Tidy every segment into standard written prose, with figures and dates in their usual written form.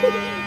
Hey,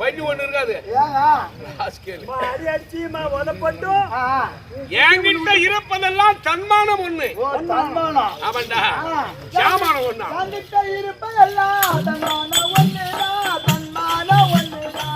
பையன் ஒண்ணு இருக்காது. என்கிட்ட இருப்பதெல்லாம் தன்மானம் ஒண்ணு. ஆமாண்டா, சாமானம் ஒண்ணா. இருப்பதெல்லாம் தன்மானம் ஒண்ணுடா, தன்மானம் ஒண்ணுடா.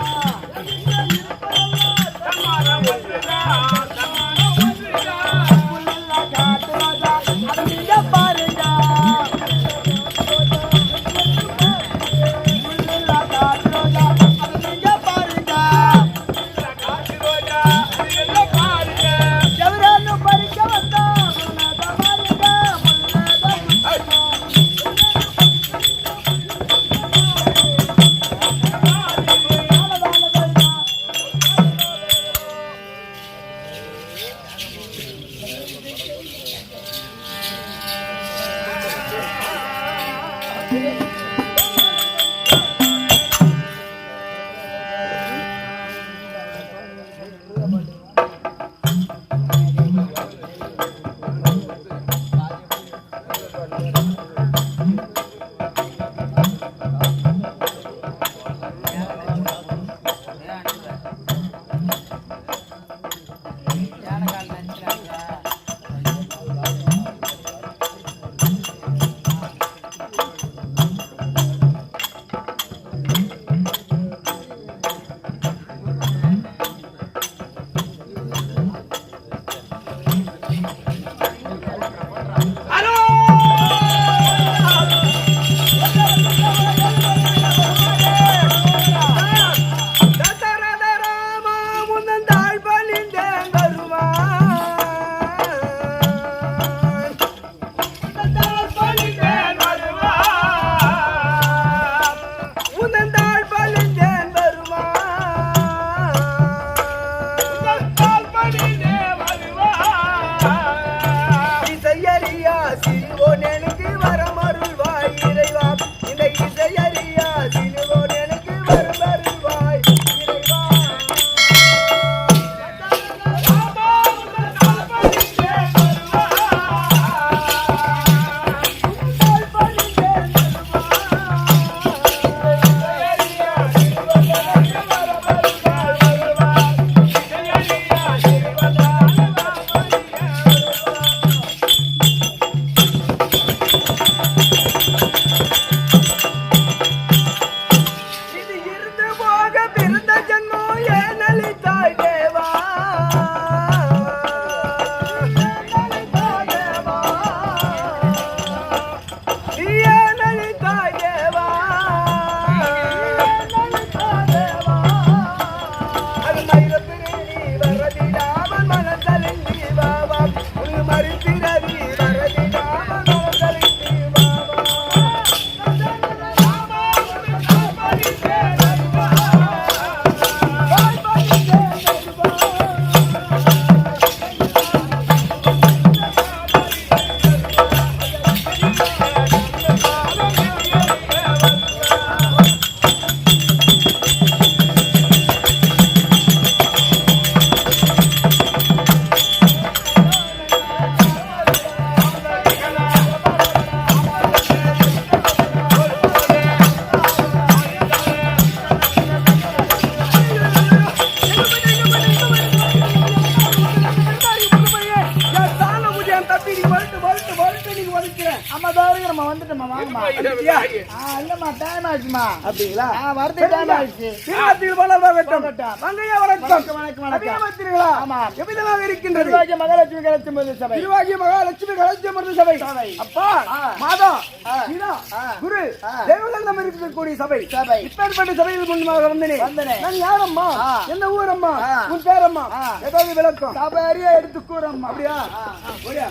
எடுத்து கூறம்மா அப்படியா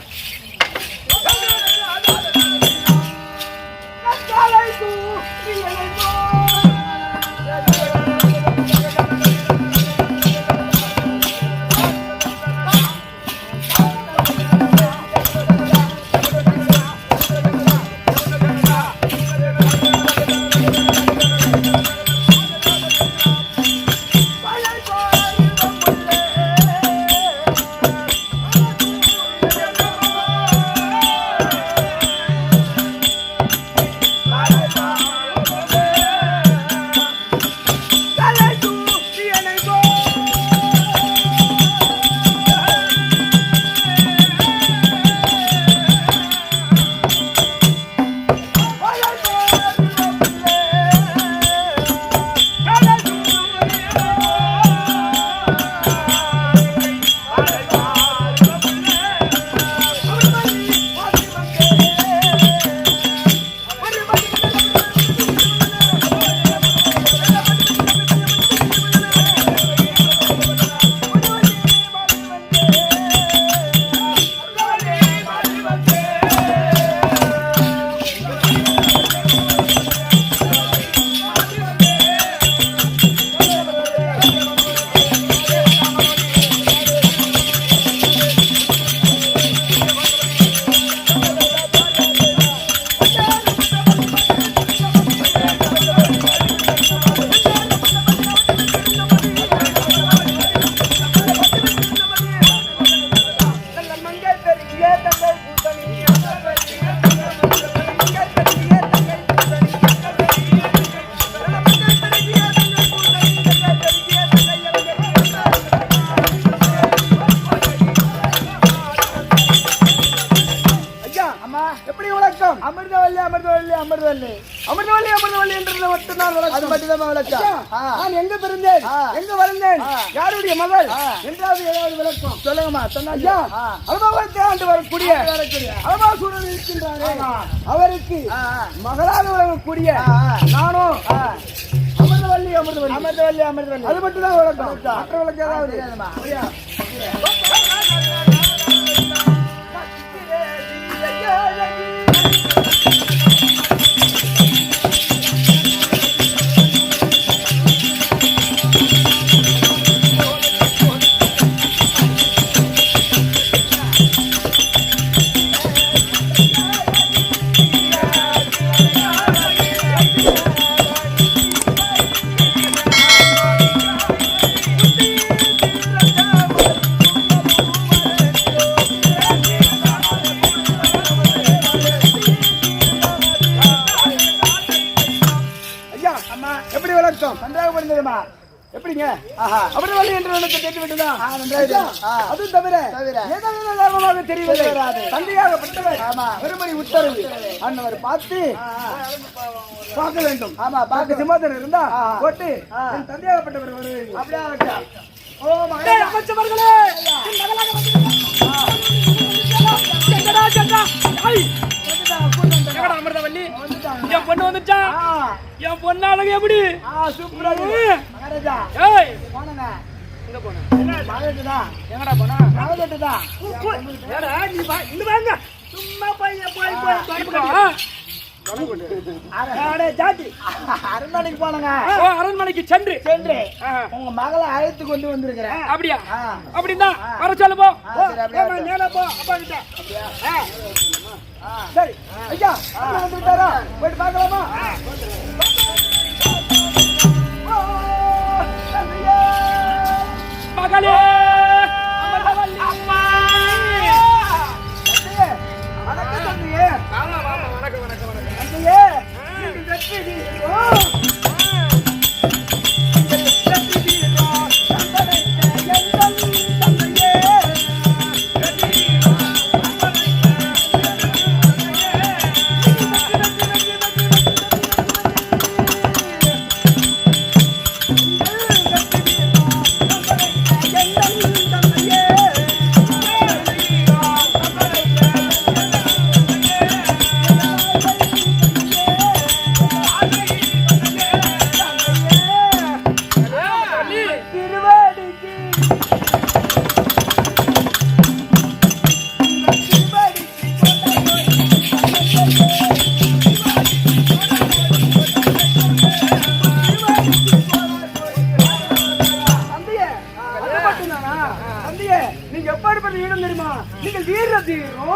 விளக்கம் அமிர்தவல்லி அமிர்தவல்லி அமிர்தவல்லி அமிர்தவல்லி அமிர்தவல்லி என்றது மட்டும்தான் விளக்கம். அது மட்டும்தான் விளக்கம். நான் எங்க பிறந்தேன், எங்க வளர்ந்தேன், யாருடைய மகள் என்றாவது ஏதாவது விளக்கம் சொல்லுங்கம்மா. சொன்னா அலபாவத்தை ஆண்டு வரக்கூடிய அலபாசூரன் இருக்கின்றாரே, அவருக்கு மகளாக வரக்கூடிய நானும் அமிர்தவல்லி அமிர்தவல்லி அமிர்தவல்லி அமிர்தவல்லி அது மட்டும் தான் விளக்கம். மற்ற விளக்கம் ஏதாவது எப்படிங்க அமிர்தவல்லி என்ற கேட்டு விட்டுதான். அதுவும் தவிர ஏதாவது தெரியவில்லை. தந்தையாகப்பட்டவர் வெறுமணி உத்தரவு அன்னவர் பார்த்து பார்க்க வேண்டும். ஆமா பார்க்க சிம்மாசனம் இருந்தா போட்டு என் தந்தையாகப்பட்டவர் வருவீங்க. அப்படியே ஆகட்டும். ஓ மகளே அமைச்சவர்களே, அமிர்தவல்லி என் பொண்ணு வந்துச்சா? என் பொண்ணு அழகு எப்படி? சூப்பரா எங்க போன? எங்கடா போனா? சும்மா அரண்மனைக்கு போனங்க. அரண்மனைக்கு சென்று சென்று உங்க மகளை அழைத்து கொண்டு வந்திருக்கிறேன். அப்படியா? அப்படின்னா வர சொல்லு போ. சரி ஐயா வந்துட்டாரா? போயிட்டு பார்க்கலாமா? மகளே அமிர்தவல்லி அம்மா. வணக்கம் தந்தையே. வணக்கம் வணக்கம் வணக்கம். தந்தையே நீங்க வெற்றி வீரோ. நீங்க எப்படிப்பட்ட இடம் தெரியுமா? நீங்க வீர தீரம்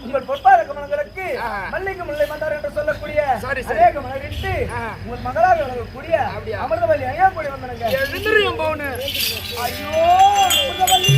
உங்கள் பொற்பாத கமலங்களுக்கு மல்லிகை முல்லை மந்தார் என்று சொல்லக்கூடிய அநேக மலரிட்டு உங்கள் மகளாக வளரக்கூடிய அமிர்தவல்லி ஐயா கூடி வந்தனங்க. ஐயோ அமிர்தவல்லி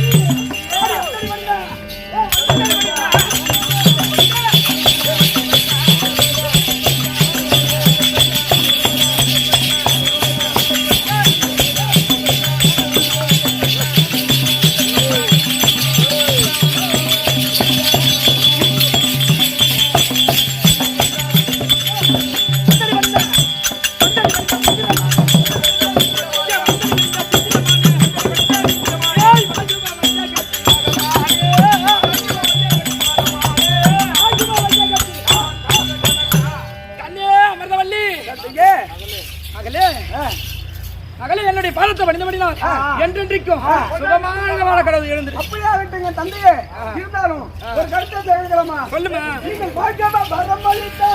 என்னுடைய பாதத்தை பணிந்தபடினால் என்றென்றைக்கும் சுகமான வாழ கடவுள் எழுந்து. அப்படியே ஆகட்டுங்க தந்தையே. இருந்தாலும் ஒரு கருத்தை எழுதலாமா? சொல்லுமா. நீங்கள் பாக்கியமா பரமளித்தா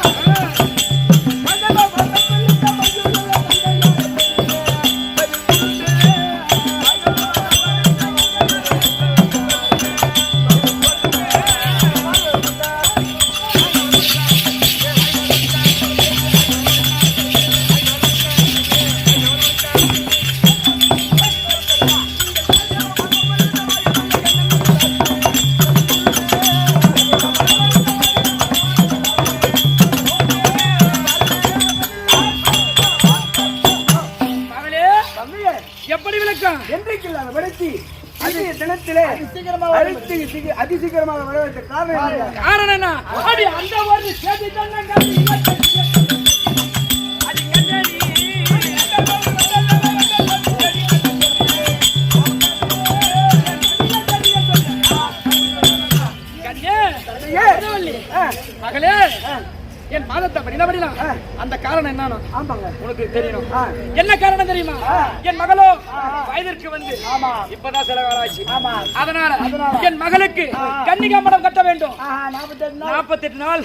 எப்படி விளக்கம்? என்றைக்கு இல்லாத வளர்ச்சி அது தினத்திலே அதிசீக்கிரமாக வளர்த்த காரணம் என்ன? அடி அந்த ஒரு சேதி தன்னங்க அடி கண்ணடி மகளே, என் பாதத்தை படினபடிலாம் அந்த காரணம் என்னன்னா உனக்கு தெரியணும். என்ன காரணம் தெரியுமா? என் மகளோ வயதிற்கு வந்து இப்பதான் சில காலாச்சு. அதனால என் மகளுக்கு கன்னிகா மடம் கட்ட வேண்டும். 48 நாள்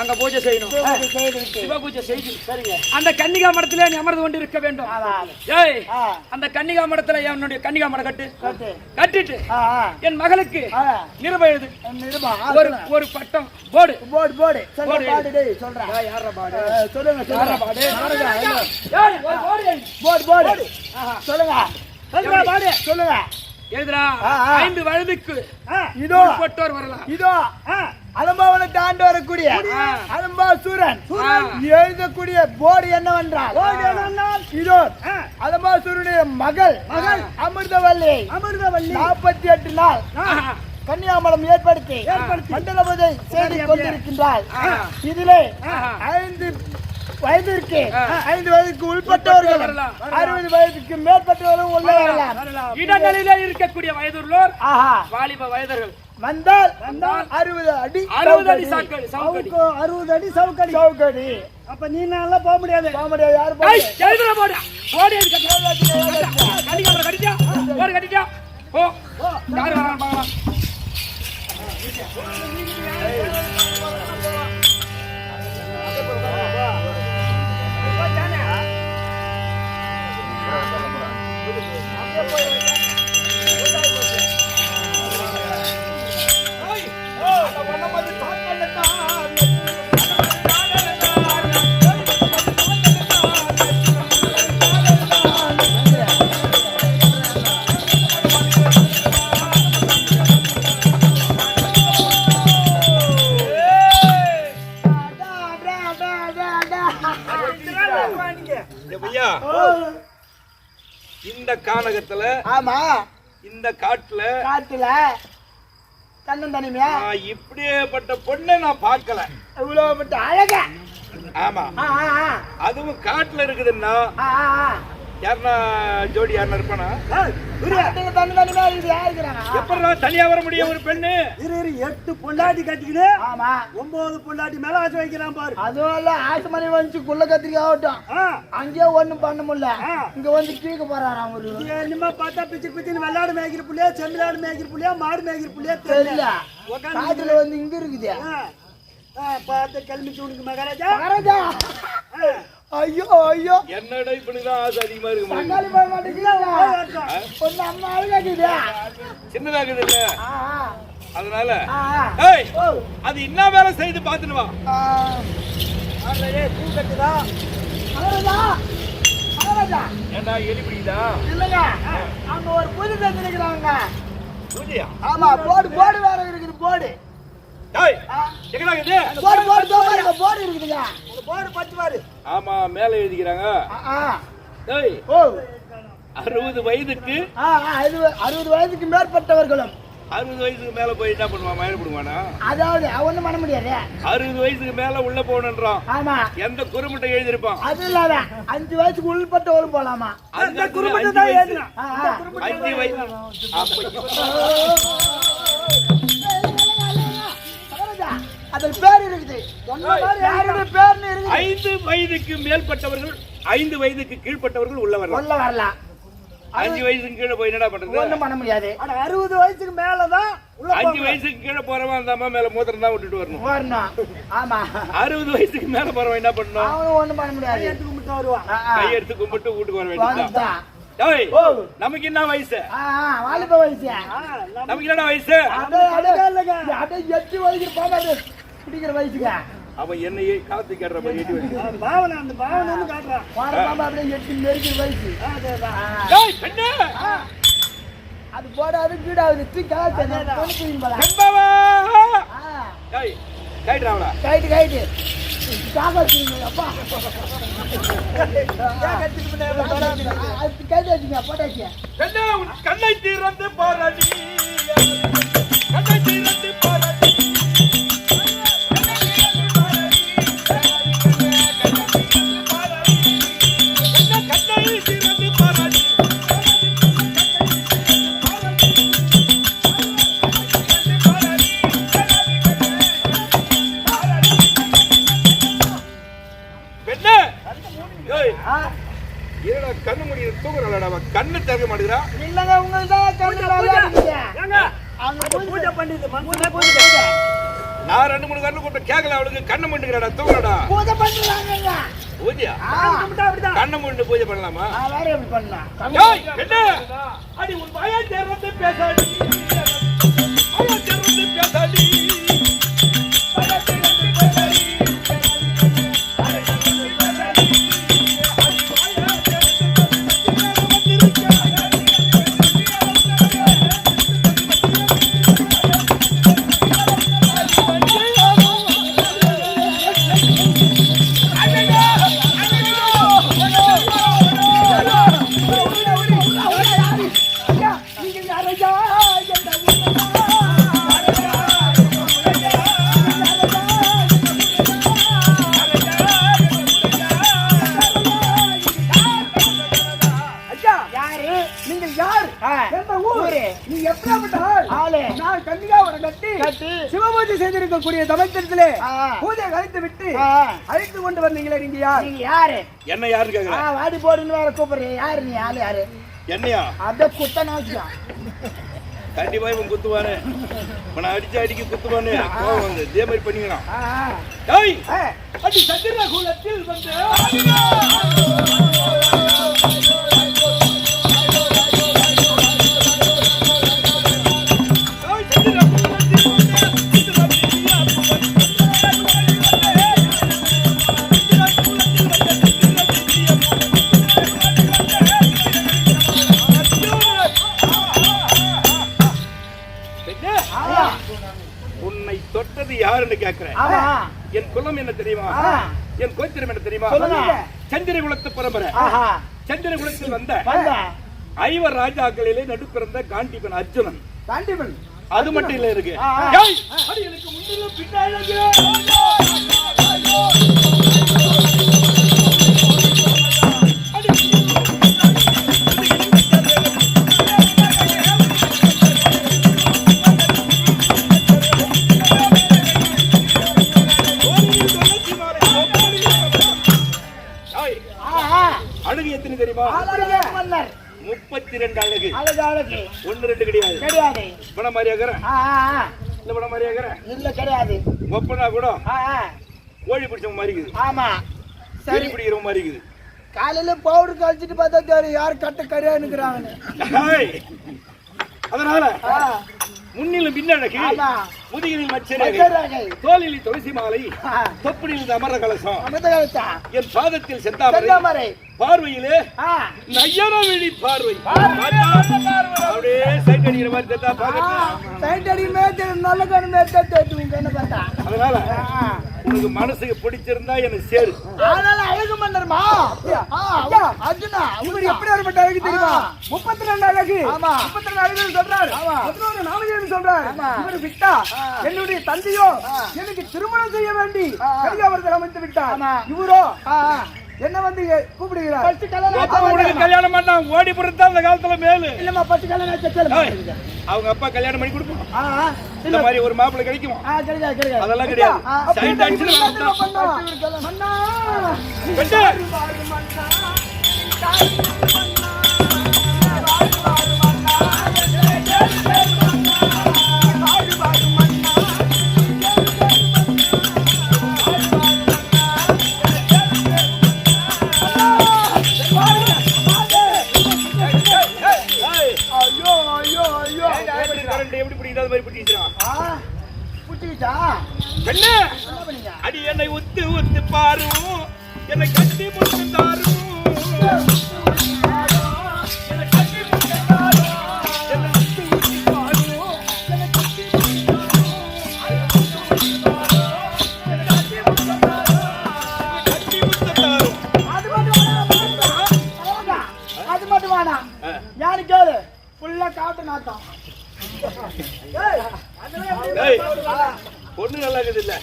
அங்க பூஜை செய்யணும். சிவ பூஜை செய்து அந்த கன்னிகா மடத்திலே நீ அமர்ந்து கொண்டு இருக்க வேண்டும். ஏய், அந்த கன்னிகா மடத்துல என்னுடைய கன்னிகா மடம் கட்டிட்டு என் மகளுக்கு நிருபம் ஒரு பட்டம் போடு. எழுதுறா. 5 வயதுக்கு இதோ பட்டோர் வரலாம். இதோ அலம்பாவனத்தை ஆண்டு வரக்கூடிய அலம்பாசூரன் எழுதக்கூடிய போர்டு என்னவென்றால் இதோ அலம்பாசூரனுடைய மகள் அமிர்தவல்லி 48 நாள் கன்னியாமலம் ஏற்படுத்தி மண்டல பூஜை செய்து கொண்டிருக்கின்றால் இதிலே 5 வயதுக்கு உட்பட்டவர்கள் 60 வயதுக்கு மேற்பட்டவர்களும் உள்ள வரலாம். இடங்களிலே இருக்கக்கூடிய வயதுள்ளோர் வாலிப வயதர்கள் வந்தால் 60 அடி சவுக்கடி. அப்ப நீ நல்லா போக முடியாது. யாரு இந்த கானகத்துல இந்த காட்டுல தன்னந்தனிமையா இப்படியேப்பட்ட பொண்ணை நான் பார்க்கல. இவ்வளவு அழகா. ஆமா, அதுவும் காட்டுல இருக்குதுன்னா யாருன்னா ஜோடி யாருன்னா இருப்பானா? எப்படா தனியா வர முடியும் ஒரு பெண்ணு? 8 பொண்டாட்டி கட்டிக்கிட்டு 9 பொண்டாட்டி மேல ஆசை வைக்கிறான் பாரு. அதுவும் ஆசை மணி வந்து குள்ள கத்திரிக்கா ஆகட்டும், அங்கேயே ஒண்ணும் பண்ண முடியல. இங்க வந்து கீழே போறாராம். ஒரு என்னமா பார்த்தா பிச்சு பிச்சுன்னு வெள்ளாடு மேய்க்கிற புள்ளையா, செம்பிளாடு மேய்க்கிற புள்ளையா, மாடு மேய்க்கிற புள்ளையா தெரியல. காட்டுல வந்து இங்க இருக்குது. பார்த்து கிளம்பிச்சு உனக்கு மகாராஜா. ஐயோ ஐயோ, என்னடா இப்படிதான் ஆசை அதிகமா இருக்கு. தக்காளி போக மாட்டேங்குது. அம்மா அழகாக்குது, சின்னதாக்குது இல்ல, அதனால அது என்ன வேலை செய்து பாத்துட்டு வா. பூ கட்டுதா ஏண்டா எலி பிடிக்குதா? இல்லங்க, அங்க ஒரு பூஜை செஞ்சு நிக்கிறாங்க. பூஜையா? ஆமா, போடு போடு வேற இருக்குது. போடு போடு இருக்குதுங்க. போடு பத்து பாரு. ஆமா, மேல எழுதிக்கிறாங்க. 60 வயதுக்கு 60 வயதுக்கு மேற்பட்டவர்களும் 60 வயசுக்கு மேல போய் என்ன பண்ணுவான்? மயணம் பண்ணுவானா? அதாவது ஒண்ணும் பண்ண முடியாது. 60 வயசுக்கு மேல உள்ள போகணுன்றான். ஆமா, எந்த குறுமுட்டை எழுதிருப்பான்? அது இல்லாத 5 வயசுக்கு உள்பட்டவரும் போலாமா? அந்த குறுமுட்டை தான் எழுதுறான். 5 வயசு. அதில் பேர் இருக்குது. 5 வயதுக்கு மேற்பட்டவர்கள், 5 வயதுக்கு கீழ்பட்டவர்கள் உள்ள வரலாம். 5 வயசுக்கு கீழே போய் என்னடா பண்றது? ஒண்ணும் பண்ண முடியாது. 60 வயசுக்கு மேலதான் 5 வயசுக்கு கீழே போறவன் அந்த அம்மா மேல மூத்திரம் தான் விட்டுட்டு வரணும். ஆமா, 60 வயசுக்கு மேல போறவன் என்ன பண்ணணும்? அவனும் ஒண்ணும் பண்ண முடியாது. எடுத்து கும்பிட்டு வருவான். கையெடுத்து கும்பிட்டு வீட்டுக்கு வர வேண்டியதுதான். நமக்கு என்ன வயசு? வாலிப வயசு. நமக்கு என்ன வயசு? 8 வயசுக்கு போகாது பிடிக்கிற வயசுங்க. அவன் என்னையே காத்து கேட்ற மாதிரி எட்டி வயசு. பாவனை, அந்த பாவனை காட்டுறான். அப்படியே 8 நெருக்கிற வயசு. அது போடாது கீடாது கைட்டு அப்பா போட்டாச்சு. பெண்ணே, உன் கண்ணை திறந்து பாராடி, கண்ணை திறந்து பாராடி, கண்ணு முடி தூங்குறாளா? கண்ணு திறக்க மாட்டேங்கிறா. இல்லங்க உங்களுக்கு பூஜை பண்ணிட்டு நான் 2-3 கண்ணு கூப்பிட்டு கேட்கல. அவளுக்கு கண்ணு மண்டுக்கிறாடா, தூங்குறாடா. பூஜை பண்றாங்க. பூஜையா? கண்ணு மண்டு பூஜை பண்ணலாமா? வேற எப்படி பண்ணலாம்? என்ன அடி உன் வாயை திறந்து பேசாடி, வாயை திறந்து பேசாடி, வாயை திறந்து பேசாடி, சிவபூஜை செய்திருக்கக்கூடிய தமத்திலே பூஜை கழித்து விட்டு அழைத்து கொண்டு வந்தீங்களே, நீங்க யார்? நீங்க யாரு? என்ன யாருன்னு கேக்குறேன். வாடி போடுன்னு வேற கூப்பிடுறேன். யாரு நீ? ஆளு யாரு? என்னையா? அத குத்த நாச்சியா கண்டிப்பா இவன் குத்துவானே, இவனை அடிச்சு குத்துவானே. கோவம் வந்து இதே மாதிரி பண்ணிக்கலாம். அடி சந்திர குலத்தில் வந்து உன்னை தொட்டது யாருன்னு கேட்கிறேன். என் குலம் என்ன தெரியுமா? என் கோத்திரம் என்ன தெரியுமா? சந்திர குலத்து பரம்பரை. சந்திர குலத்தில் வந்த 5 ராஜாக்களிலே நடுப்பிறந்த காண்டிபன் அர்ஜுனன். காண்டிபன் அது மட்டும் இல்ல இருக்கு. எனக்கு முன்னிலும் பின்னாடி அழகு எத்தனை தெரியுமா? 32 அழகு. அழகு 1-2 கிடையாது. கிடையாது. பண மாதிரியாக்குற இல்ல, பண மாதிரியாக்குற இல்ல, கிடையாது. ஒப்பனா கூட கோழி பிடிச்ச மாதிரி இருக்குது. ஆமா, சரி பிடிக்கிற மாதிரி இருக்குது. காலையில பவுடர் கழிச்சிட்டு பார்த்தா தெரியும் யார் கட்ட கரையா நிக்கிறாங்கன்னு. அதனால முன்னிலும் பின்னழகு, முதுகில் மச்சரகை, தோளில் துளசி மாலை, தொப்புளில் அமர கலசம், என் பாதத்தில் செந்தாமரை, பார்வையிலே நயன விழி பார்வை. அப்படியே சைட் அடிக்கிற மாதிரி தெரிந்தா நல்ல கண்ணு. அதனால உனக்கு மனசுக்கு பிடிச்சிருந்தா எனக்கு சேரு. அழகு மன்னர்மா அர்ஜுனா, இவர் எப்படி ஏற்பட்ட அழகு தெரியுமா? 32 அழகு. 32 அழகு சொல்றாரு. 11 நாமஜெயம் சொல்றாரு. இவர் விட்டா என்னுடைய தந்தையோ எனக்கு திருமணம் செய்ய வேண்டி கலிகாவரத்தில் அமைத்து விட்டார். இவரோ என்ன வந்து கூப்பிடுகிறார். கல்யாணம் பண்ணா ஓடி போறது அந்த காலத்துல மேலு இல்லம்மா, 10 கல்யாணம் அவங்க அப்பா கல்யாணம் பண்ணி கொடுப்போம். இந்த மாதிரி ஒரு மாப்பிள்ளை கிடைக்குமா? அதெல்லாம் கிடையாது. அடி என்னை உத்து உத்து பாரும், என்னை கட்டி முடித்து தாரும், ஏய், பொண்ணு நல்லா இருக்குது இல்ல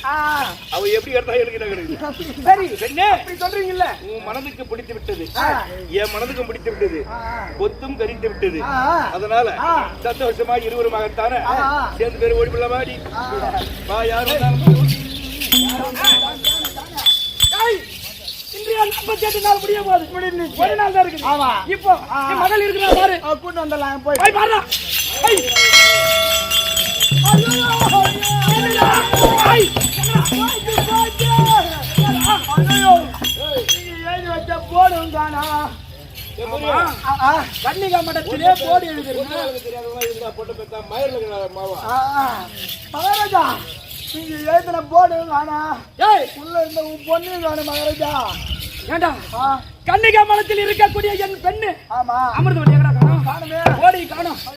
அவ எப்படி எடுத்தா எனக்கு என்ன கிடைக்குது சரி பெண்ணே அப்படி சொல்றீங்கல்ல உன் மனதுக்கு பிடித்து விட்டது என் மனதுக்கும் பிடித்து விட்டது கொத்தும் கரித்து விட்டது அதனால சந்தோஷமா இருவருமாகத்தானே சேர்ந்து பேர் ஓடி போடலாமாடி வா யாரும் இன்றைய 48 நாள் முடிய போகுது. ஒரு நாள் தான் இருக்குது. ஆமா. இப்போ என் மகள் இருக்கிறா பாரு. கூட்டு வந்துடலாம் போய் போய் பாருடா. ஐய். போடும் தானா கன்னிகா மடத்திலே போடு எழுதுறேன். மகாராஜா நீங்க எழுதின போடு காணா உள்ள இருந்த பொண்ணு காணு மகாராஜா. ஏண்டா கன்னிகா மடத்தில் இருக்கக்கூடிய என் பெண்ணு ஆமா அமிர்தவல்லி எங்கடா காணோம்? காணுமே போடி காணோம்.